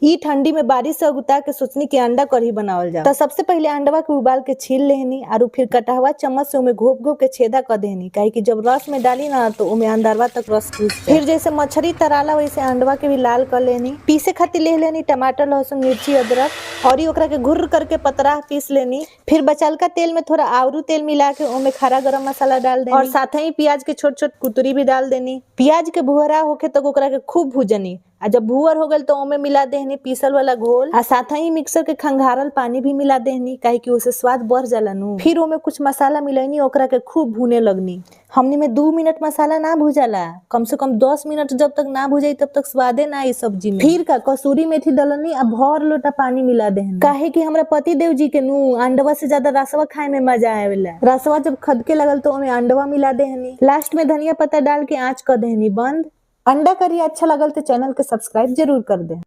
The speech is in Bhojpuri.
ई ठंडी में बारिश से अगुता के सोचनी कि अंडा कढ़ी बनावल जाओ। तो सबसे पहले अंडवा के उबाल के छील लेहनी और फिर कटहवा चम्मच से उमे घोप घोप के छेदा कर देहनी, काहे कि जब रस में डाली ना तो उमे अंदरवा तक रस घुस जाए। फिर जैसे मछली तराला वैसे अंडवा के भी लाल कर लेनी। पीसे खातिर ले लेनी टमाटर लहसुन मिर्ची अदरक और ओकरा के घुर्र करके पतरा पीस लेनी। फिर बचलका तेल में थोड़ा आउरू तेल मिला के उमे खरा गरम मसाला डाल देनी और साथ ही प्याज के छोट छोट कुतरी भी डाल देनी। प्याज के भुहरा होके तक ओकरा के खूब भूजनी आ जब भुअर हो गल तो ओमे मिला देहनी पीसल वाला घोल आ साथ ही मिक्सर के खंगारल पानी भी मिला देहनी, काहे कि उसे स्वाद बढ़ जाला नु। फिर ओमे कुछ मसाला मिलाईनी, ओकरा के खूब भूने लगनी। हमनी में 2 मिनट मसाला ना भूजाला, कम से कम 10 मिनट जब तक ना भूजाई तब तक स्वादे ना आई सब्जी में। फिर का कसूरी मेथी डलनी आ भर लोटा पानी मिला देहनी, काहे कि हमरा पति देव जी के नु अंडवा से ज्यादा रसवा खाए में मजा आवेला। रसवा जब खदके लगल तो ओमे अंडवा मिला देहनी। लास्ट में धनिया पत्ता डाल के आँच कर देहनी बंद। अंडा करी अच्छा लगल तो चैनल के सब्सक्राइब जरूर कर दे।